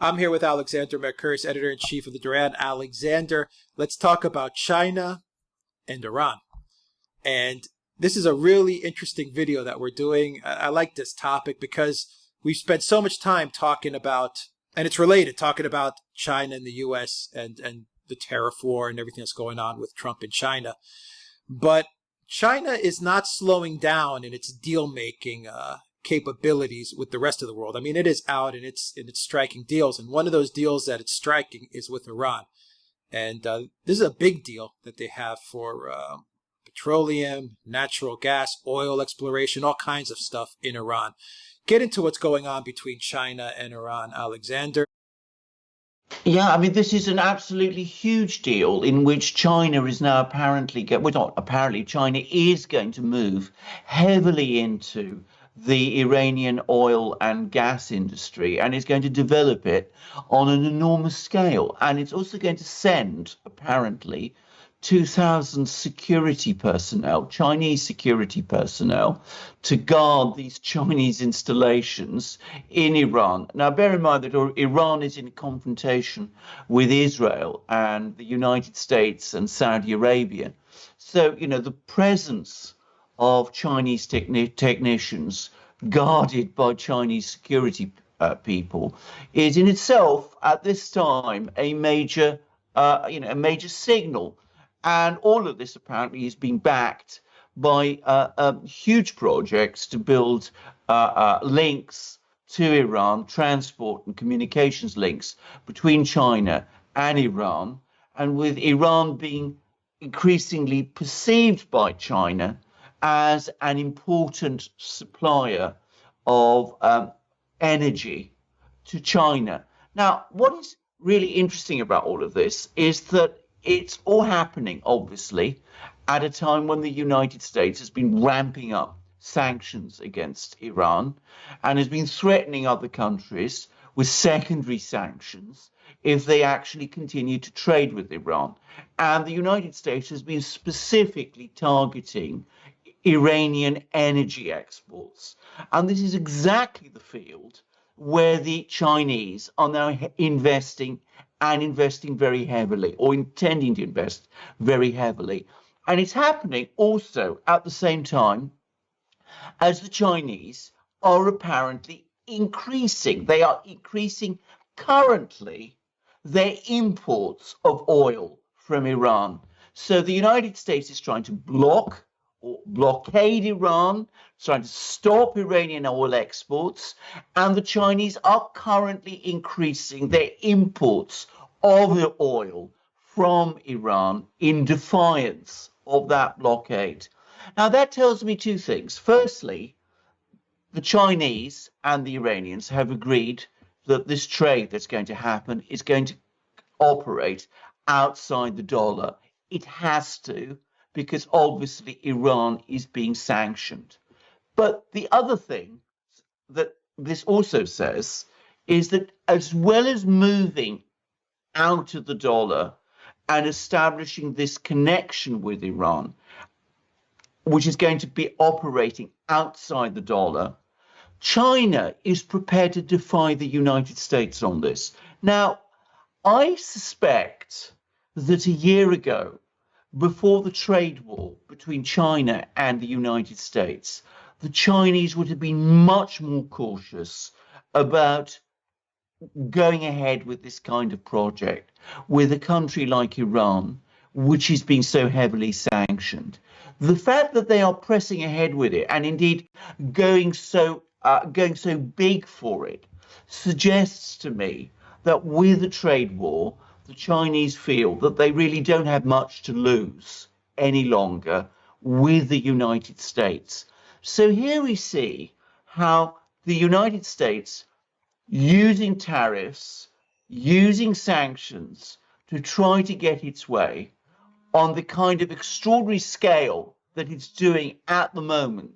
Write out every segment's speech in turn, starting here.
I'm here with Alexander Mercouris, editor-in-chief of the Duran. Alexander, let's talk about China and Iran. And this is a really interesting video that we're doing. I like this topic because we've spent so much time talking about, and it's related, talking about China and the US and the tariff war and everything that's going on with Trump and China. But China is not slowing down in its deal-making capabilities with the rest of the world. I mean, it is out and it's striking deals. And one of those deals that it's striking is with Iran. And this is a big deal that they have for petroleum, natural gas, oil exploration, all kinds of stuff in Iran. Get into what's going on between China and Iran, Alexander. Yeah, I mean, this is an absolutely huge deal in which China is now apparently, China is going to move heavily into the Iranian oil and gas industry and is going to develop it on an enormous scale. And it's also going to send, apparently, 2,000 security personnel, Chinese security personnel, to guard these Chinese installations in Iran. Now, bear in mind that Iran is in confrontation with Israel and the United States and Saudi Arabia. So, the presence of Chinese technicians guarded by Chinese security people is in itself, at this time, a major signal. And all of this apparently is being backed by huge projects to build links to Iran, transport and communications links between China and Iran, and with Iran being increasingly perceived by China as an important supplier of energy to China. Now, what is really interesting about all of this is that it's all happening, obviously, at a time when the United States has been ramping up sanctions against Iran and has been threatening other countries with secondary sanctions if they actually continue to trade with Iran. And the United States has been specifically targeting Iranian energy exports. And this is exactly the field where the Chinese are now investing very heavily, or intending to invest very heavily. And it's happening also at the same time as the Chinese are apparently increasing. They are increasing currently their imports of oil from Iran. So the United States is trying to blockade Iran, trying to stop Iranian oil exports, and the Chinese are currently increasing their imports of the oil from Iran in defiance of that blockade. Now, that tells me two things. Firstly, the Chinese and the Iranians have agreed that this trade that's going to happen is going to operate outside the dollar. It has to, because obviously Iran is being sanctioned. But the other thing that this also says is that as well as moving out of the dollar and establishing this connection with Iran, which is going to be operating outside the dollar, China is prepared to defy the United States on this. Now, I suspect that a year ago, before the trade war between China and the United States, the Chinese would have been much more cautious about going ahead with this kind of project with a country like Iran, which is being so heavily sanctioned. The fact that they are pressing ahead with it, and indeed going so big for it, suggests to me that with the trade war, the Chinese feel that they really don't have much to lose any longer with the United States. So here we see how the United States, using tariffs, using sanctions to try to get its way on the kind of extraordinary scale that it's doing at the moment,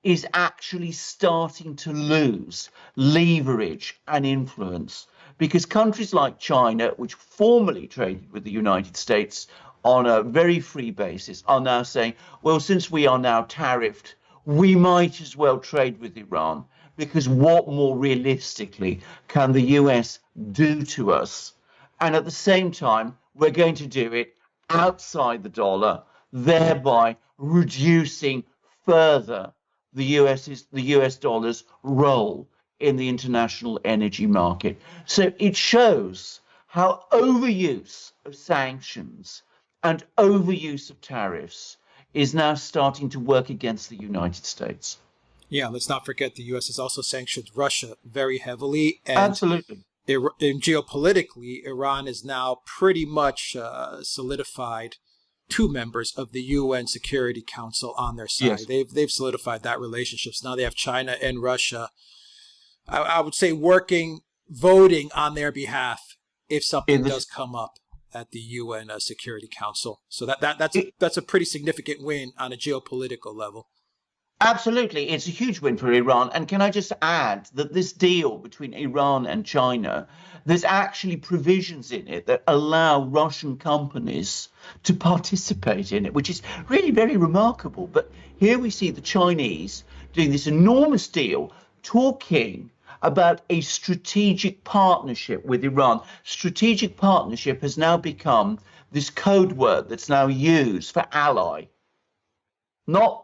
is actually starting to lose leverage and influence. Because countries like China, which formerly traded with the United States on a very free basis, are now saying, well, since we are now tariffed, we might as well trade with Iran, because what more realistically can the US do to us? And at the same time, we're going to do it outside the dollar, thereby reducing further the US dollar's role in the international energy market. So it shows how overuse of sanctions and overuse of tariffs is now starting to work against the United States. Yeah, let's not forget the U.S. has also sanctioned Russia very heavily. And Absolutely. Geopolitically, Iran is now pretty much solidified two members of the UN Security Council on their side. Yes. They've solidified that relationship. So now they have China and Russia, I would say, voting on their behalf if something does come up at the UN Security Council. So that's a pretty significant win on a geopolitical level. Absolutely. It's a huge win for Iran. And can I just add that this deal between Iran and China, there's actually provisions in it that allow Russian companies to participate in it, which is really very remarkable. But here we see the Chinese doing this enormous deal, talking about a strategic partnership with Iran. Strategic partnership has now become this code word that's now used for ally. Not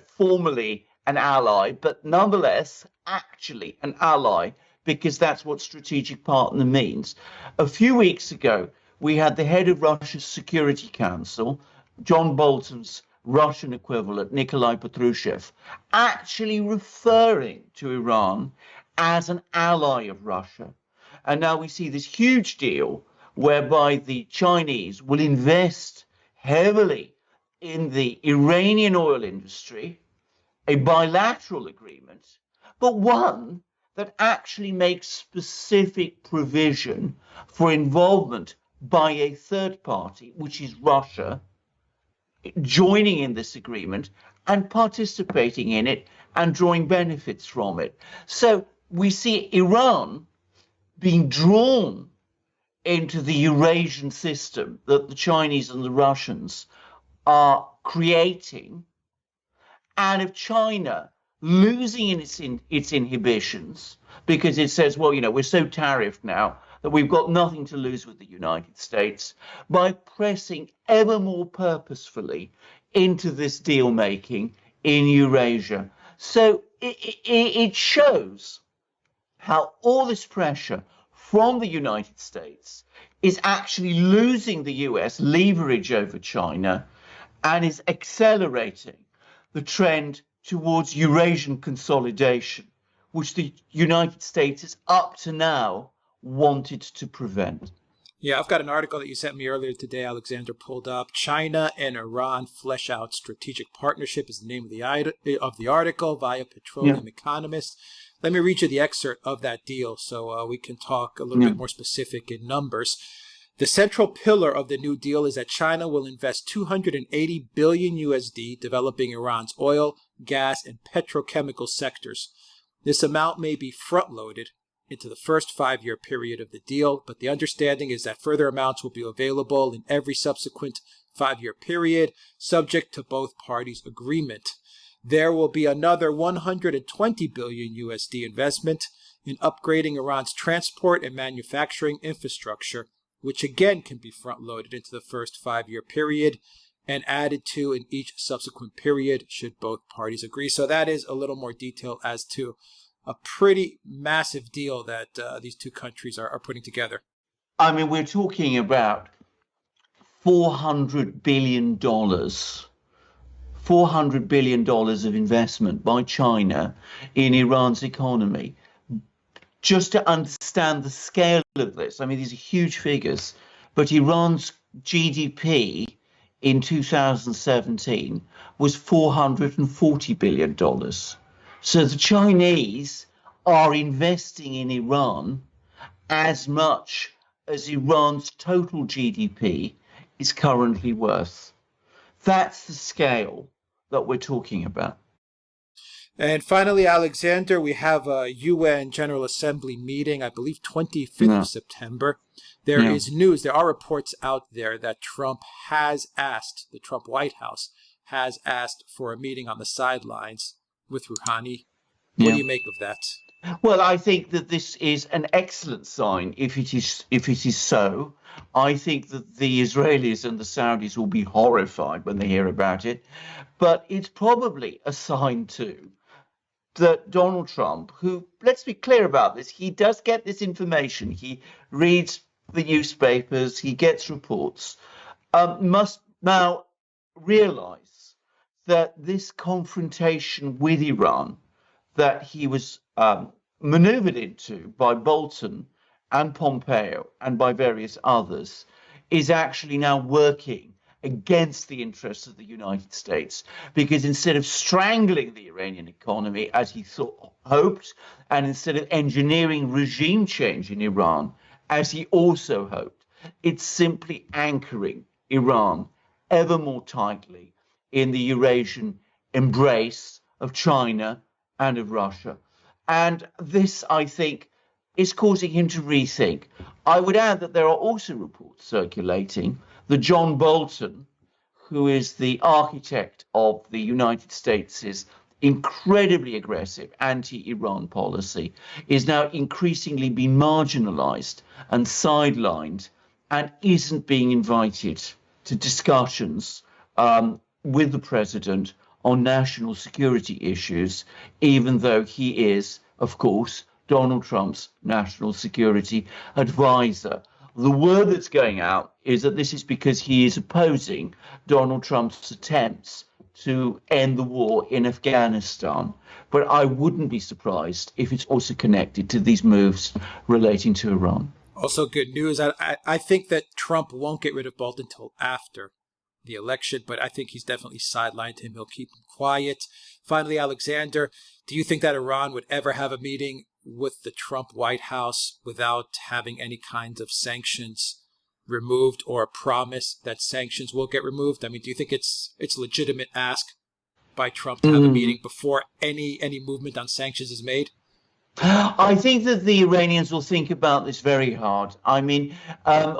formally an ally, but nonetheless, actually an ally, because that's what strategic partner means. A few weeks ago, we had the head of Russia's Security Council, John Bolton's Russian equivalent, Nikolai Patrushev, actually referring to Iran as an ally of Russia. And now we see this huge deal whereby the Chinese will invest heavily in the Iranian oil industry, a bilateral agreement, but one that actually makes specific provision for involvement by a third party, which is Russia, joining in this agreement and participating in it and drawing benefits from it. So we see Iran being drawn into the Eurasian system that the Chinese and the Russians are creating, and if China losing its inhibitions because it says, well, we're so tariffed now that we've got nothing to lose with the United States, by pressing ever more purposefully into this deal making in Eurasia. So it shows how all this pressure from the United States is actually losing the US leverage over China and is accelerating the trend towards Eurasian consolidation, which the United States has up to now wanted to prevent. Yeah, I've got an article that you sent me earlier today, Alexander, pulled up. China and Iran flesh out strategic partnership is the name of the article via Petroleum Economist. Let me read you the excerpt of that deal so we can talk a little bit more specific in numbers. The central pillar of the new deal is that China will invest 280 billion USD developing Iran's oil, gas, and petrochemical sectors. This amount may be front-loaded into the first 5-year period of the deal, but the understanding is that further amounts will be available in every subsequent 5-year period, subject to both parties' agreement. There will be another 120 billion USD investment in upgrading Iran's transport and manufacturing infrastructure, which again can be front-loaded into the first 5-year period and added to in each subsequent period should both parties agree. So that is a little more detail as to a pretty massive deal that these two countries are putting together. I mean, we're talking about $400 billion of investment by China in Iran's economy. Just to understand the scale of this, I mean, these are huge figures, but Iran's GDP in 2017 was $440 billion. So the Chinese are investing in Iran as much as Iran's total GDP is currently worth. That's the scale that we're talking about. And finally, Alexander, we have a UN General Assembly meeting, I believe 25th of September. There is news, there are reports out there that the Trump White House has asked for a meeting on the sidelines with Rouhani What do Yeah. you make of that? Well, I think that this is an excellent sign if it is so. I think that the Israelis and the Saudis will be horrified when they hear about it. But it's probably a sign too that Donald Trump, who, let's be clear about this, he does get this information. He reads the newspapers, he gets reports, must now realize that this confrontation with Iran that he was maneuvered into by Bolton and Pompeo and by various others is actually now working against the interests of the United States, because instead of strangling the Iranian economy as he hoped, and instead of engineering regime change in Iran as he also hoped, it's simply anchoring Iran ever more tightly in the Eurasian embrace of China and of Russia. And this, I think, is causing him to rethink. I would add that there are also reports circulating that John Bolton, who is the architect of the United States' incredibly aggressive anti-Iran policy, is now increasingly being marginalized and sidelined and isn't being invited to discussions with the president on national security issues, even though he is, of course, Donald Trump's national security advisor. The word that's going out is that this is because he is opposing Donald Trump's attempts to end the war in Afghanistan. But I wouldn't be surprised if it's also connected to these moves relating to Iran. Also, good news. I think that Trump won't get rid of Bolton until after the election, but I think he's definitely sidelined him. He'll keep him quiet. Finally, Alexander, do you think that Iran would ever have a meeting with the Trump White House without having any kind of sanctions removed or a promise that sanctions will get removed? I mean, do you think it's a legitimate ask by Trump to have a meeting before any movement on sanctions is made? I think that the Iranians will think about this very hard. I mean,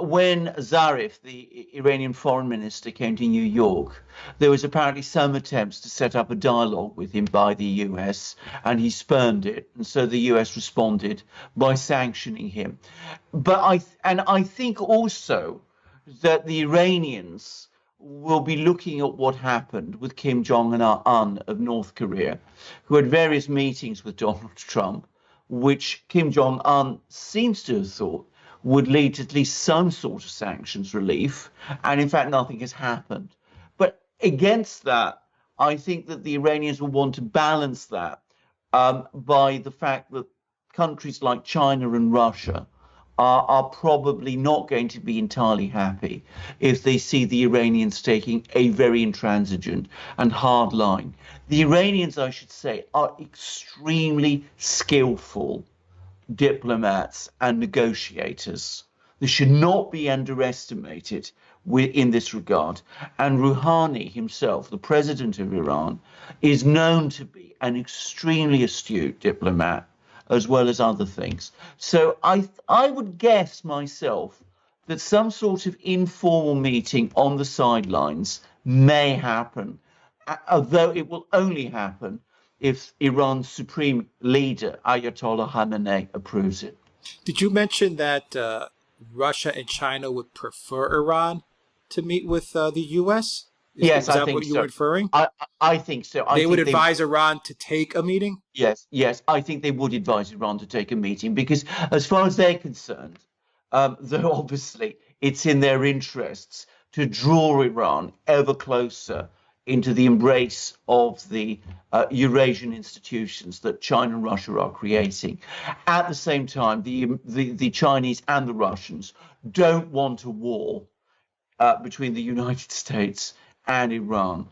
when Zarif, the Iranian foreign minister, came to New York, there was apparently some attempts to set up a dialogue with him by the US, and he spurned it. And so the US responded by sanctioning him. But I think also that the Iranians will be looking at what happened with Kim Jong-un of North Korea, who had various meetings with Donald Trump, which Kim Jong-un seems to have thought would lead to at least some sort of sanctions relief. And in fact, nothing has happened. But against that, I think that the Iranians will want to balance that by the fact that countries like China and Russia are probably not going to be entirely happy if they see the Iranians taking a very intransigent and hard line. The Iranians, I should say, are extremely skillful diplomats and negotiators. They should not be underestimated in this regard. And Rouhani himself, the president of Iran, is known to be an extremely astute diplomat, as well as other things. So I would guess myself that some sort of informal meeting on the sidelines may happen, although it will only happen if Iran's supreme leader, Ayatollah Khamenei, approves it. Did you mention that Russia and China would prefer Iran to meet with the U.S.? Yes, I think so. Is that what you were referring? I think so. They would advise Iran to take a meeting? Yes. I think they would advise Iran to take a meeting because as far as they're concerned, though obviously it's in their interests to draw Iran ever closer into the embrace of the Eurasian institutions that China and Russia are creating. At the same time, the Chinese and the Russians don't want a war between the United States and Iran,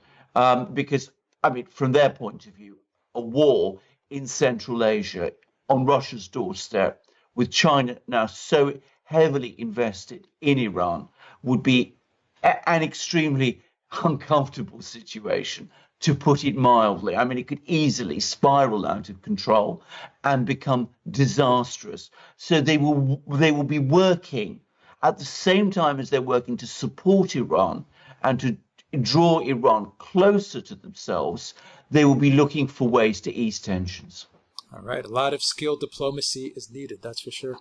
because, I mean, from their point of view, a war in Central Asia on Russia's doorstep, with China now so heavily invested in Iran, would be an extremely uncomfortable situation, to put it mildly. I mean, it could easily spiral out of control and become disastrous. So they will be working at the same time as they're working to support Iran and to draw Iran closer to themselves. They will be looking for ways to ease tensions. All right. A lot of skilled diplomacy is needed. That's for sure.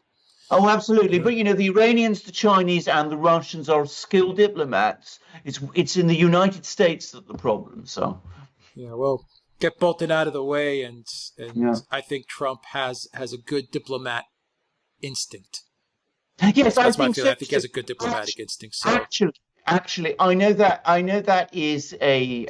Oh, absolutely. Yeah. But, the Iranians, the Chinese, and the Russians are skilled diplomats. It's in the United States that the problems are. Yeah. Well, get Bolton out of the way, and Yeah. I think Trump has a good diplomat instinct. Yes, That's my think feeling. so. I think he has a good diplomatic instinct. So Actually, I know that is a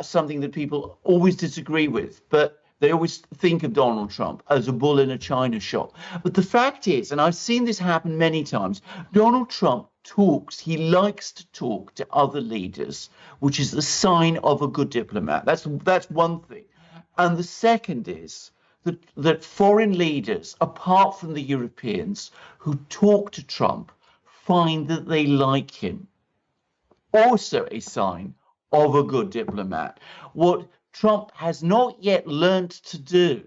something that people always disagree with, but they always think of Donald Trump as a bull in a china shop. But the fact is, and I've seen this happen many times, Donald Trump talks. He likes to talk to other leaders, which is the sign of a good diplomat. That's one thing, and the second is that foreign leaders, apart from the Europeans who talk to Trump, find that they like him. Also a sign of a good diplomat. What Trump has not yet learned to do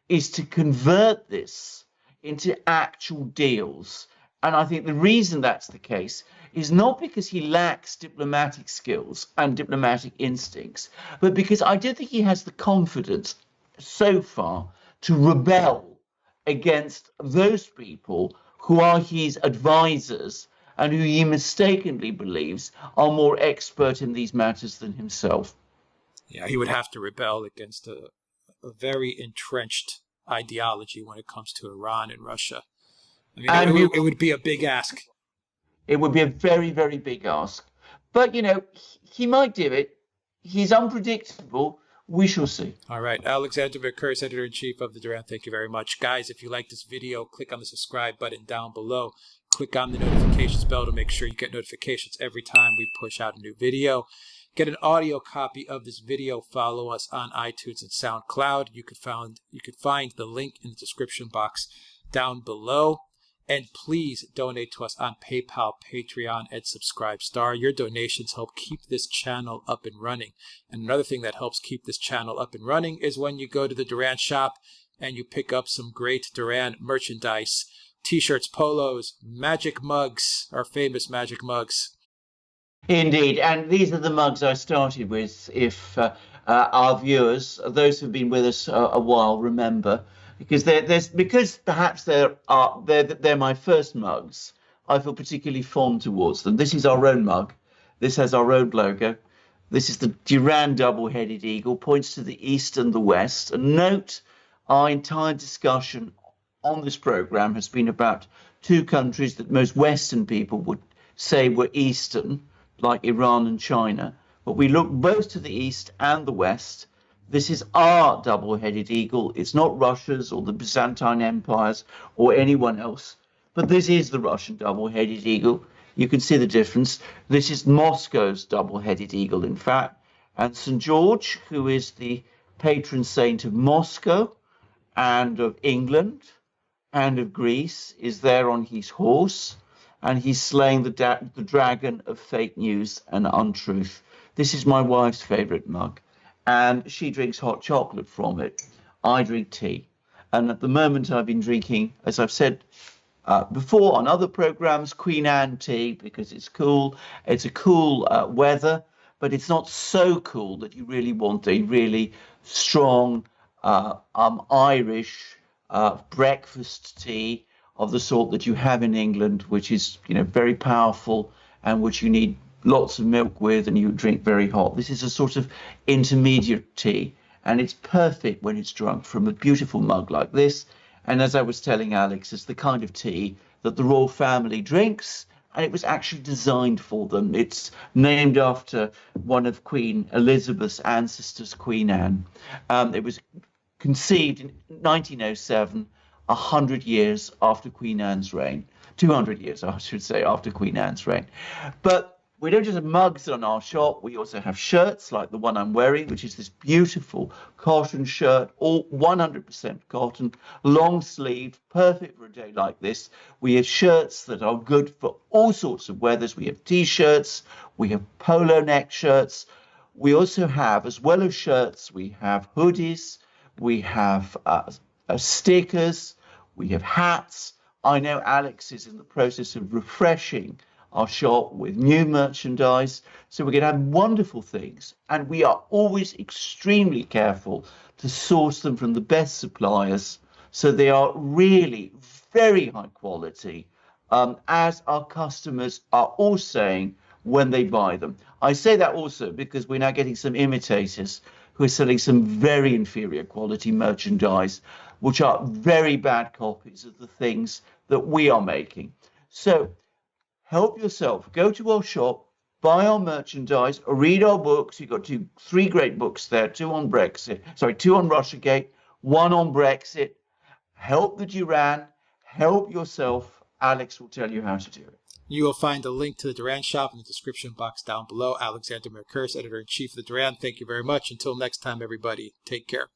is to convert this into actual deals. And I think the reason that's the case is not because he lacks diplomatic skills and diplomatic instincts, but because I don't think he has the confidence so far to rebel against those people who are his advisors and who he mistakenly believes are more expert in these matters than himself. yeah, he would have to rebel against a very entrenched ideology when it comes to Iran and Russia. I mean, it would be a big ask. It would be a very, very big ask. But, he might do it. He's unpredictable. We shall see. All right. Alexander Mercouris, Editor-in-Chief of the Duran. Thank you very much. Guys, if you like this video, click on the subscribe button down below. Click on the notifications bell to make sure you get notifications every time we push out a new video. Get an audio copy of this video. Follow us on iTunes and Soundcloud. You could find the link in the description box down below. And please donate to us on PayPal, Patreon, and Subscribestar. Your donations help keep this channel up and running. And another thing that helps keep this channel up and running is when you go to the Duran shop and you pick up some great Duran merchandise. T-shirts, polos, magic mugs, our famous magic mugs. Indeed. And these are the mugs I started with. If our viewers, those who've been with us a while, remember. Because perhaps they're my first mugs, I feel particularly fond towards them. This is our own mug. This has our own logo. This is the Duran double-headed eagle, points to the east and the west. And note, our entire discussion on this program has been about two countries that most Western people would say were Eastern, like Iran and China. But we look both to the east and the west. This is our double-headed eagle. It's not Russia's or the Byzantine empires or anyone else. But this is the Russian double-headed eagle. You can see the difference. This is Moscow's double-headed eagle, in fact. And St. George, who is the patron saint of Moscow and of England and of Greece, is there on his horse. And he's slaying the dragon of fake news and untruth. This is my wife's favorite mug. And she drinks hot chocolate from it. I drink tea. And at the moment I've been drinking, as I've said before on other programs, Queen Anne tea, because it's cool. It's a cool weather, but it's not so cool that you really want a really strong Irish breakfast tea of the sort that you have in England, which is, very powerful and which you need lots of milk with and you drink very hot. This is a sort of intermediate tea, and it's perfect when it's drunk from a beautiful mug like this. And as I was telling Alex, it's the kind of tea that the royal family drinks, and it was actually designed for them. It's named after one of Queen Elizabeth's ancestors, Queen Anne. It was conceived in 1907, 100 years after Queen Anne's reign. 200 years, I should say, after Queen Anne's reign. But we don't just have mugs on our shop, we also have shirts like the one I'm wearing, which is this beautiful cotton shirt, all 100% cotton, long sleeved, perfect for a day like this. We have shirts that are good for all sorts of weathers. We have t-shirts, we have polo neck shirts. We also have, as well as shirts, we have hoodies, we have stickers, we have hats. I know Alex is in the process of refreshing our shop with new merchandise, so we're going to have wonderful things, and we are always extremely careful to source them from the best suppliers, so they are really very high quality, as our customers are all saying when they buy them. I say that also because we're now getting some imitators who are selling some very inferior quality merchandise, which are very bad copies of the things that we are making. So help yourself. Go to our shop, buy our merchandise, read our books. You've got three great books there, two on Russiagate, one on Brexit. Help the Duran, help yourself. Alex will tell you how to do it. You will find a link to the Duran shop in the description box down below. Alexander Mercouris, Editor-in-Chief of the Duran. Thank you very much. Until next time, everybody, take care.